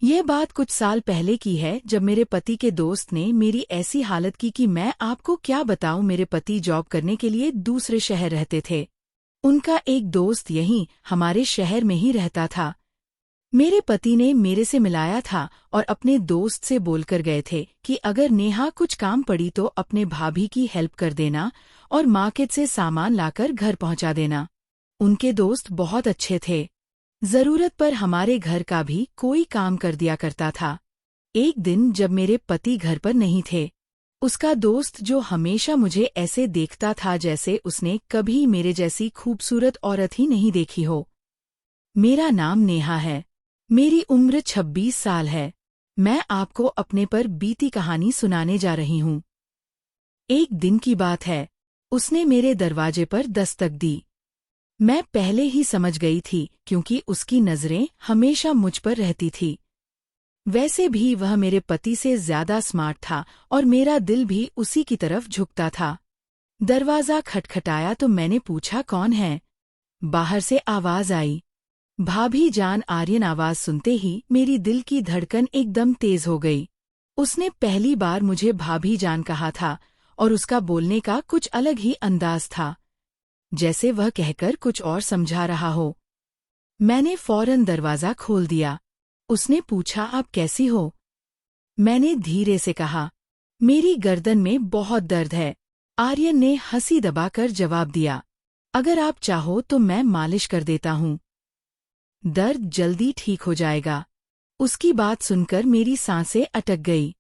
यह बात कुछ साल पहले की है, जब मेरे पति के दोस्त ने मेरी ऐसी हालत की कि मैं आपको क्या बताऊं। मेरे पति जॉब करने के लिए दूसरे शहर रहते थे। उनका एक दोस्त यहीं हमारे शहर में ही रहता था। मेरे पति ने मेरे से मिलाया था और अपने दोस्त से बोलकर गए थे कि अगर नेहा कुछ काम पड़ी तो अपने भाभी की हेल्प कर देना और मार्केट से सामान लाकर घर पहुंचा देना। उनके दोस्त बहुत अच्छे थे। जरूरत पर हमारे घर का भी कोई काम कर दिया करता था। एक दिन जब मेरे पति घर पर नहीं थे, उसका दोस्त, जो हमेशा मुझे ऐसे देखता था जैसे उसने कभी मेरे जैसी खूबसूरत औरत ही नहीं देखी हो। मेरा नाम नेहा है। मेरी उम्र 26 साल है। मैं आपको अपने पर बीती कहानी सुनाने जा रही हूँ। एक दिन की बात है, उसने मेरे दरवाजे पर दस्तक दी। मैं पहले ही समझ गई थी, क्योंकि उसकी नजरें हमेशा मुझ पर रहती थी। वैसे भी वह मेरे पति से ज्यादा स्मार्ट था और मेरा दिल भी उसी की तरफ झुकता था। दरवाजा खटखटाया तो मैंने पूछा, कौन है? बाहर से आवाज आई, भाभी जान। आर्यन। आवाज सुनते ही मेरी दिल की धड़कन एकदम तेज हो गई। उसने पहली बार मुझे भाभी जान कहा था और उसका बोलने का कुछ अलग ही अंदाज था, जैसे वह कहकर कुछ और समझा रहा हो। मैंने फौरन दरवाजा खोल दिया। उसने पूछा, आप कैसी हो? मैंने धीरे से कहा, मेरी गर्दन में बहुत दर्द है। आर्यन ने हंसी दबाकर जवाब दिया, अगर आप चाहो तो मैं मालिश कर देता हूँ, दर्द जल्दी ठीक हो जाएगा। उसकी बात सुनकर मेरी सांसें अटक गई।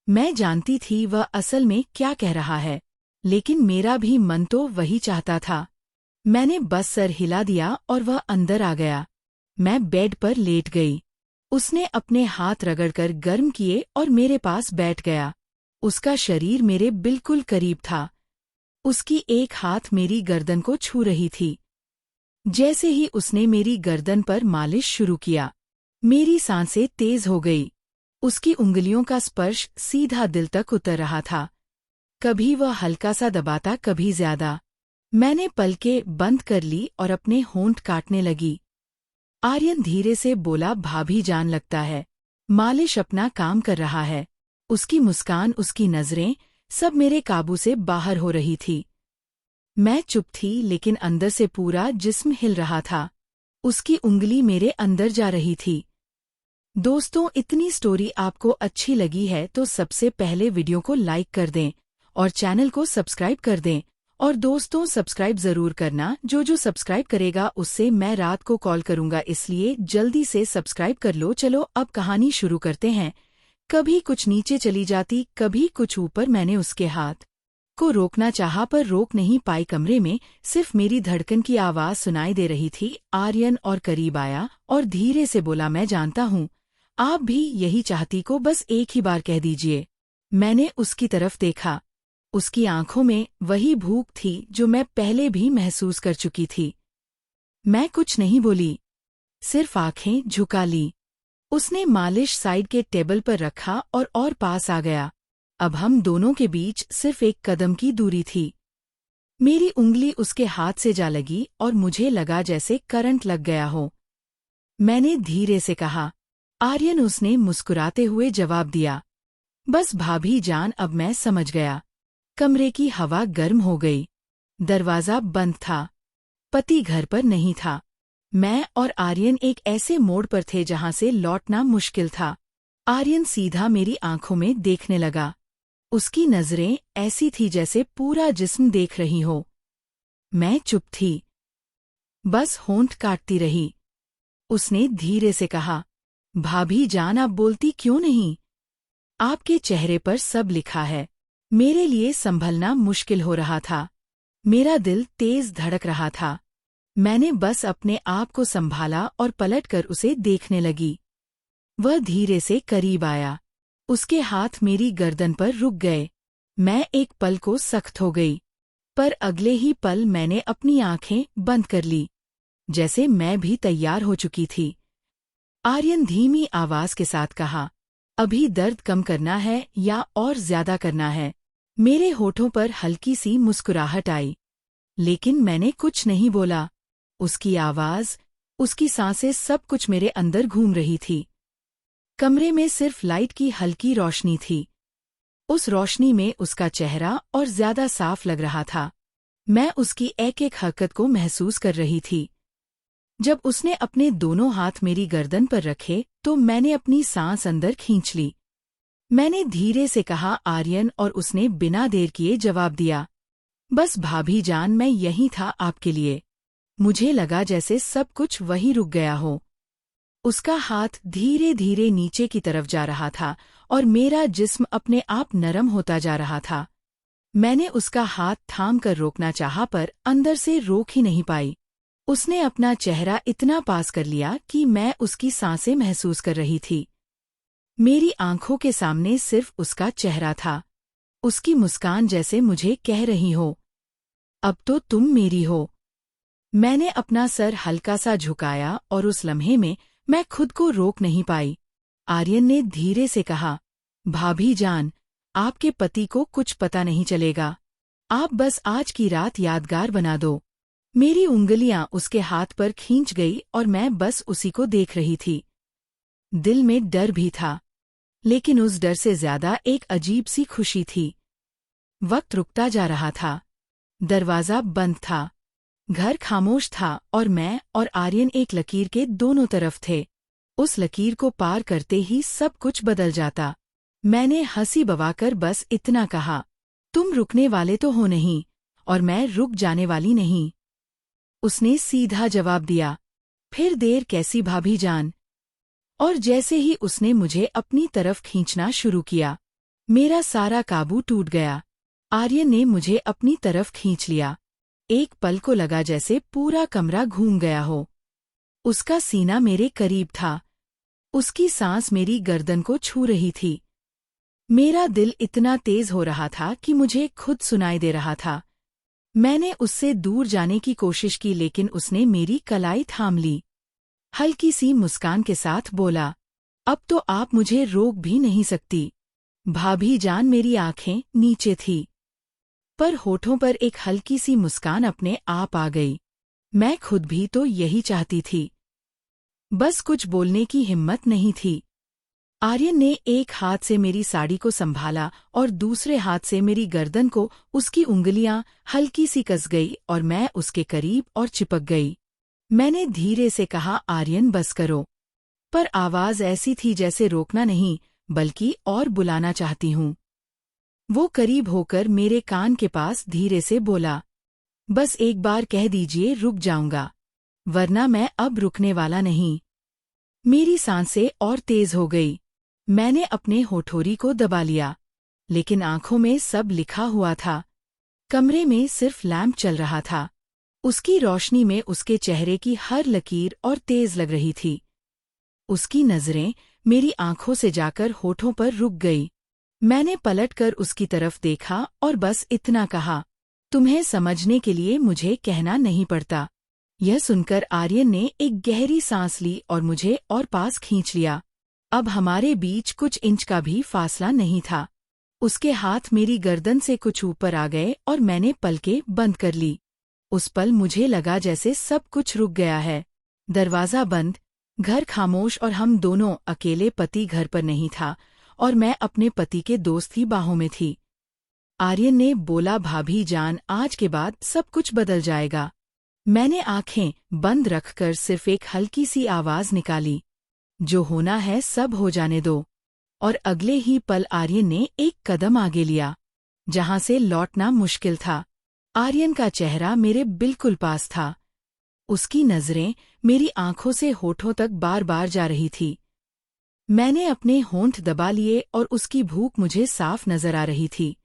मैं जानती थी वह असल में क्या कह रहा है, लेकिन मेरा भी मन तो वही चाहता था। मैंने बस सर हिला दिया और वह अंदर आ गया। मैं बेड पर लेट गई। उसने अपने हाथ रगड़कर गर्म किए और मेरे पास बैठ गया। उसका शरीर मेरे बिल्कुल करीब था। उसकी एक हाथ मेरी गर्दन को छू रही थी। जैसे ही उसने मेरी गर्दन पर मालिश शुरू किया, मेरी सांसें तेज हो गई। उसकी उंगलियों का स्पर्श सीधा दिल तक उतर रहा था। कभी वह हल्का सा दबाता, कभी ज्यादा। मैंने पलकें बंद कर ली और अपने होंठ काटने लगी। आर्यन धीरे से बोला, भाभी जान, लगता है मालिश अपना काम कर रहा है। उसकी मुस्कान, उसकी नजरें, सब मेरे काबू से बाहर हो रही थी। मैं चुप थी, लेकिन अंदर से पूरा जिस्म हिल रहा था। उसकी उंगली मेरे अंदर जा रही थी। दोस्तों, इतनी स्टोरी आपको अच्छी लगी है तो सबसे पहले वीडियो को लाइक कर दें और चैनल को सब्सक्राइब कर दें। और दोस्तों, सब्सक्राइब जरूर करना। जो सब्सक्राइब करेगा उससे मैं रात को कॉल करूंगा, इसलिए जल्दी से सब्सक्राइब कर लो। चलो अब कहानी शुरू करते हैं। कभी कुछ नीचे चली जाती, कभी कुछ ऊपर। मैंने उसके हाथ को रोकना चाहा पर रोक नहीं पाई। कमरे में सिर्फ मेरी धड़कन की आवाज सुनाई दे रही थी। आर्यन और करीब आया और धीरे से बोला, मैं जानता हूँ आप भी यही चाहती को, बस एक ही बार कह दीजिए। मैंने उसकी तरफ देखा। उसकी आंखों में वही भूख थी जो मैं पहले भी महसूस कर चुकी थी। मैं कुछ नहीं बोली, सिर्फ आंखें झुका ली। उसने मालिश साइड के टेबल पर रखा और पास आ गया। अब हम दोनों के बीच सिर्फ एक कदम की दूरी थी। मेरी उंगली उसके हाथ से जा लगी और मुझे लगा जैसे करंट लग गया हो। मैंने धीरे से कहा, आर्यन। उसने मुस्कुराते हुए जवाब दिया, बस भाभी जान, अब मैं समझ गया। कमरे की हवा गर्म हो गई। दरवाजा बंद था। पति घर पर नहीं था। मैं और आर्यन एक ऐसे मोड़ पर थे जहां से लौटना मुश्किल था। आर्यन सीधा मेरी आंखों में देखने लगा। उसकी नजरें ऐसी थी जैसे पूरा जिस्म देख रही हो। मैं चुप थी, बस होंठ काटती रही। उसने धीरे से कहा, भाभी जान, आप बोलती क्यों नहीं? आपके चेहरे पर सब लिखा है। मेरे लिए संभलना मुश्किल हो रहा था। मेरा दिल तेज धड़क रहा था। मैंने बस अपने आप को संभाला और पलटकर उसे देखने लगी। वह धीरे से करीब आया। उसके हाथ मेरी गर्दन पर रुक गए। मैं एक पल को सख्त हो गई, पर अगले ही पल मैंने अपनी आंखें बंद कर ली, जैसे मैं भी तैयार हो चुकी थी। आर्यन धीमी आवाज के साथ कहा, अभी दर्द कम करना है या और ज्यादा करना है? मेरे होठों पर हल्की सी मुस्कुराहट आई, लेकिन मैंने कुछ नहीं बोला। उसकी आवाज, उसकी सांसें, सब कुछ मेरे अंदर घूम रही थी। कमरे में सिर्फ लाइट की हल्की रोशनी थी। उस रोशनी में उसका चेहरा और ज्यादा साफ लग रहा था। मैं उसकी एक एक हरकत को महसूस कर रही थी। जब उसने अपने दोनों हाथ मेरी गर्दन पर रखे तो मैंने अपनी सांस अंदर खींच ली। मैंने धीरे से कहा, आर्यन, और उसने बिना देर किए जवाब दिया, बस भाभी जान, मैं यहीं था आपके लिए। मुझे लगा जैसे सब कुछ वहीं रुक गया हो। उसका हाथ धीरे धीरे नीचे की तरफ जा रहा था और मेरा जिस्म अपने आप नरम होता जा रहा था। मैंने उसका हाथ थाम कर रोकना चाहा पर अंदर से रोक ही नहीं पाई। उसने अपना चेहरा इतना पास कर लिया कि मैं उसकी सांसें महसूस कर रही थी। मेरी आंखों के सामने सिर्फ उसका चेहरा था। उसकी मुस्कान जैसे मुझे कह रही हो, अब तो तुम मेरी हो। मैंने अपना सर हल्का सा झुकाया और उस लम्हे में मैं खुद को रोक नहीं पाई। आर्यन ने धीरे से कहा, भाभी जान, आपके पति को कुछ पता नहीं चलेगा। आप बस आज की रात यादगार बना दो। मेरी उंगलियां उसके हाथ पर खींच गई और मैं बस उसी को देख रही थी। दिल में डर भी था, लेकिन उस डर से ज्यादा एक अजीब सी खुशी थी। वक्त रुकता जा रहा था। दरवाजा बंद था। घर खामोश था और मैं और आर्यन एक लकीर के दोनों तरफ थे। उस लकीर को पार करते ही सब कुछ बदल जाता। मैंने हंसी बवाकर बस इतना कहा, तुम रुकने वाले तो हो नहीं, और मैं रुक जाने वाली नहीं। उसने सीधा जवाब दिया, फिर देर कैसी भाभी जान। और जैसे ही उसने मुझे अपनी तरफ खींचना शुरू किया, मेरा सारा काबू टूट गया। आर्यन ने मुझे अपनी तरफ खींच लिया। एक पल को लगा जैसे पूरा कमरा घूम गया हो। उसका सीना मेरे करीब था। उसकी सांस मेरी गर्दन को छू रही थी। मेरा दिल इतना तेज हो रहा था कि मुझे खुद सुनाई दे रहा था। मैंने उससे दूर जाने की कोशिश की, लेकिन उसने मेरी कलाई थाम ली। हल्की सी मुस्कान के साथ बोला, अब तो आप मुझे रोक भी नहीं सकती। भाभी जान, मेरी आंखें नीचे थी, पर होठों पर एक हल्की सी मुस्कान अपने आप आ गई। मैं खुद भी तो यही चाहती थी, बस कुछ बोलने की हिम्मत नहीं थी। आर्यन ने एक हाथ से मेरी साड़ी को संभाला और दूसरे हाथ से मेरी गर्दन को उसकी उंगलियां हल्की सी कस गई और मैं उसके करीब और चिपक गई। मैंने धीरे से कहा, आर्यन बस करो, पर आवाज ऐसी थी जैसे रोकना नहीं बल्कि और बुलाना चाहती हूँ। वो करीब होकर मेरे कान के पास धीरे से बोला, बस एक बार कह दीजिए रुक जाऊंगा, वरना मैं अब रुकने वाला नहीं। मेरी सांसें और तेज हो गई। मैंने अपने होठोरी को दबा लिया, लेकिन आंखों में सब लिखा हुआ था। कमरे में सिर्फ लैंप चल रहा था। उसकी रोशनी में उसके चेहरे की हर लकीर और तेज लग रही थी। उसकी नजरें मेरी आंखों से जाकर होठों पर रुक गई। मैंने पलटकर उसकी तरफ देखा और बस इतना कहा, तुम्हें समझने के लिए मुझे कहना नहीं पड़ता। यह सुनकर आर्यन ने एक गहरी सांस ली और मुझे और पास खींच लिया। अब हमारे बीच कुछ इंच का भी फासला नहीं था। उसके हाथ मेरी गर्दन से कुछ ऊपर आ गए और मैंने पलकें बंद कर ली। उस पल मुझे लगा जैसे सब कुछ रुक गया है। दरवाजा बंद, घर खामोश और हम दोनों अकेले। पति घर पर नहीं था और मैं अपने पति के दोस्त की बाहों में थी। आर्यन ने बोला, भाभी जान, आज के बाद सब कुछ बदल जाएगा। मैंने आंखें बंद रखकर सिर्फ एक हल्की सी आवाज निकाली, जो होना है सब हो जाने दो। और अगले ही पल आर्यन ने एक कदम आगे लिया, जहां से लौटना मुश्किल था। आर्यन का चेहरा मेरे बिल्कुल पास था। उसकी नजरें मेरी आंखों से होठों तक बार बार जा रही थी। मैंने अपने होंठ दबा लिए और उसकी भूख मुझे साफ नजर आ रही थी।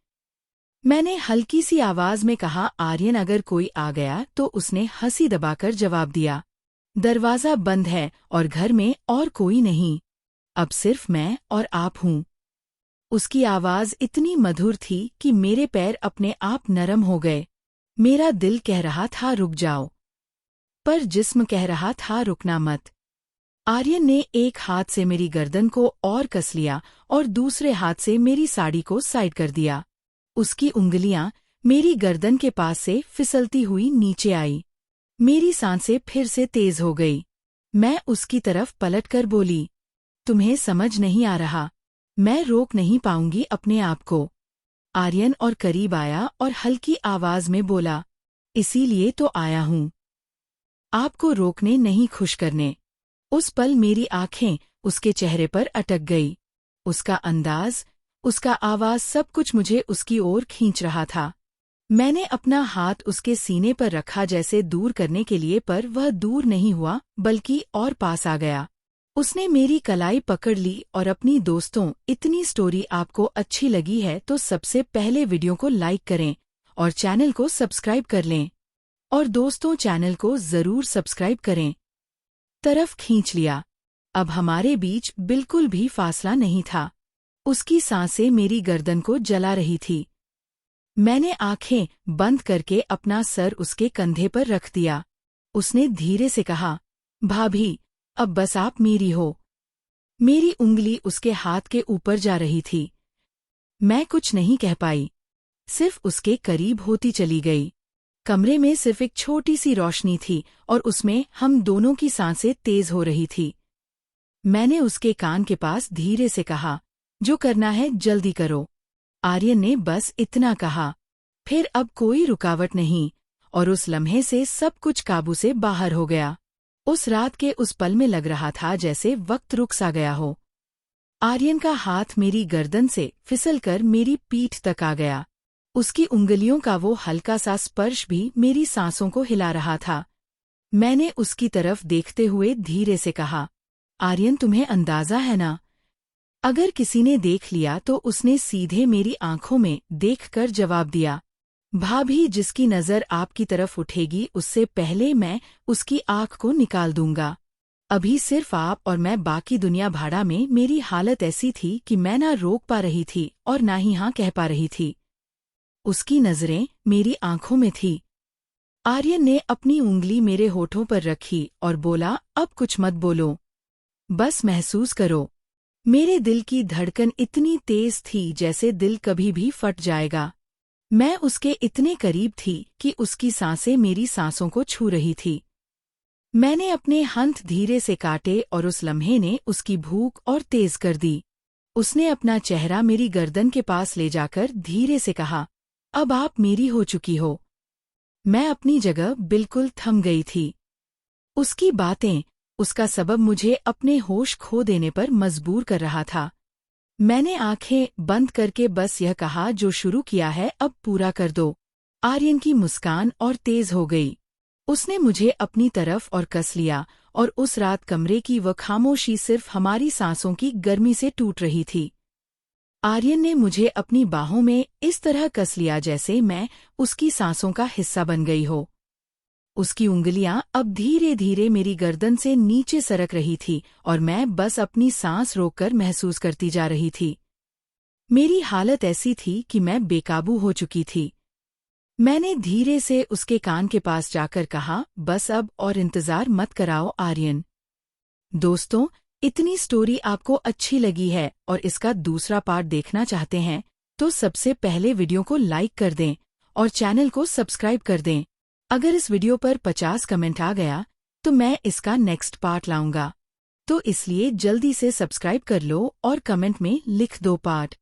मैंने हल्की सी आवाज में कहा, आर्यन, अगर कोई आ गया तो उसने हंसी दबाकर जवाब दिया, दरवाजा बंद है और घर में और कोई नहीं, अब सिर्फ मैं और आप हूँ। उसकी आवाज इतनी मधुर थी कि मेरे पैर अपने आप नरम हो गए। मेरा दिल कह रहा था रुक जाओ, पर जिस्म कह रहा था रुकना मत। आर्यन ने एक हाथ से मेरी गर्दन को और कस लिया और दूसरे हाथ से मेरी साड़ी को साइड कर दिया। उसकी उंगलियां मेरी गर्दन के पास से फिसलती हुई नीचे आई। मेरी सांसें फिर से तेज हो गई। मैं उसकी तरफ पलटकर बोली, तुम्हें समझ नहीं आ रहा। मैं रोक नहीं पाऊंगी अपने आप को। आर्यन और करीब आया और हल्की आवाज में बोला, इसीलिए तो आया हूं, आपको रोकने नहीं, खुश करने। उस पल मेरी आंखें उसके चेहरे पर अटक गई। उसका अंदाज, उसका आवाज, सब कुछ मुझे उसकी ओर खींच रहा था। मैंने अपना हाथ उसके सीने पर रखा जैसे दूर करने के लिए, पर वह दूर नहीं हुआ बल्कि और पास आ गया। उसने मेरी कलाई पकड़ ली और अपनी दोस्तों, इतनी स्टोरी आपको अच्छी लगी है तो सबसे पहले वीडियो को लाइक करें और चैनल को सब्सक्राइब कर लें। और दोस्तों, चैनल को जरूर सब्सक्राइब करें। तरफ खींच लिया। अब हमारे बीच बिल्कुल भी फासला नहीं था। उसकी सांसें मेरी गर्दन को जला रही थी। मैंने आंखें बंद करके अपना सर उसके कंधे पर रख दिया। उसने धीरे से कहा, भाभी, अब बस आप मेरी हो। मेरी उंगली उसके हाथ के ऊपर जा रही थी। मैं कुछ नहीं कह पाई, सिर्फ उसके करीब होती चली गई। कमरे में सिर्फ एक छोटी सी रोशनी थी और उसमें हम दोनों की सांसें तेज हो रही थी। मैंने उसके कान के पास धीरे से कहा, जो करना है जल्दी करो। आर्यन ने बस इतना कहा। फिर अब कोई रुकावट नहीं और उस लम्हे से सब कुछ काबू से बाहर हो गया। उस रात के उस पल में लग रहा था जैसे वक्त रुक सा गया हो। आर्यन का हाथ मेरी गर्दन से फिसलकर मेरी पीठ तक आ गया। उसकी उंगलियों का वो हल्का सा स्पर्श भी मेरी सांसों को हिला रहा था। मैंने उसकी तरफ देखते हुए धीरे से कहा, आर्यन, तुम्हें अंदाजा है ना? अगर किसी ने देख लिया तो? उसने सीधे मेरी आंखों में देखकर जवाब दिया, भाभी, जिसकी नजर आपकी तरफ उठेगी उससे पहले मैं उसकी आंख को निकाल दूंगा। अभी सिर्फ आप और मैं, बाकी दुनिया भाड़ा में। मेरी हालत ऐसी थी कि मैं ना रोक पा रही थी और ना ही हाँ कह पा रही थी। उसकी नजरें मेरी आंखों में थी। आर्यन ने अपनी उंगली मेरे होठों पर रखी और बोला, अब कुछ मत बोलो, बस महसूस करो। मेरे दिल की धड़कन इतनी तेज थी जैसे दिल कभी भी फट जाएगा। मैं उसके इतने करीब थी कि उसकी सांसें मेरी सांसों को छू रही थी। मैंने अपने हाथ धीरे से काटे और उस लम्हे ने उसकी भूख और तेज कर दी। उसने अपना चेहरा मेरी गर्दन के पास ले जाकर धीरे से कहा, अब आप मेरी हो चुकी हो। मैं अपनी जगह बिल्कुल थम गई थी। उसकी बातें, उसका सबब मुझे अपने होश खो देने पर मजबूर कर रहा था। मैंने आंखें बंद करके बस यह कहा, जो शुरू किया है अब पूरा कर दो। आर्यन की मुस्कान और तेज हो गई। उसने मुझे अपनी तरफ और कस लिया और उस रात कमरे की वह खामोशी सिर्फ हमारी सांसों की गर्मी से टूट रही थी। आर्यन ने मुझे अपनी बाहों में इस तरह कस लिया जैसे मैं उसकी सांसों का हिस्सा बन गई हो। उसकी उंगलियां अब धीरे धीरे मेरी गर्दन से नीचे सरक रही थी और मैं बस अपनी सांस रोककर महसूस करती जा रही थी। मेरी हालत ऐसी थी कि मैं बेकाबू हो चुकी थी। मैंने धीरे से उसके कान के पास जाकर कहा, बस अब और इंतजार मत कराओ आर्यन। दोस्तों, इतनी स्टोरी आपको अच्छी लगी है और इसका दूसरा पार्ट देखना चाहते हैं तो सबसे पहले वीडियो को लाइक कर दें और चैनल को सब्सक्राइब कर दें। अगर इस वीडियो पर 50 कमेंट आ गया तो मैं इसका नेक्स्ट पार्ट लाऊंगा, तो इसलिए जल्दी से सब्सक्राइब कर लो और कमेंट में लिख दो पार्ट।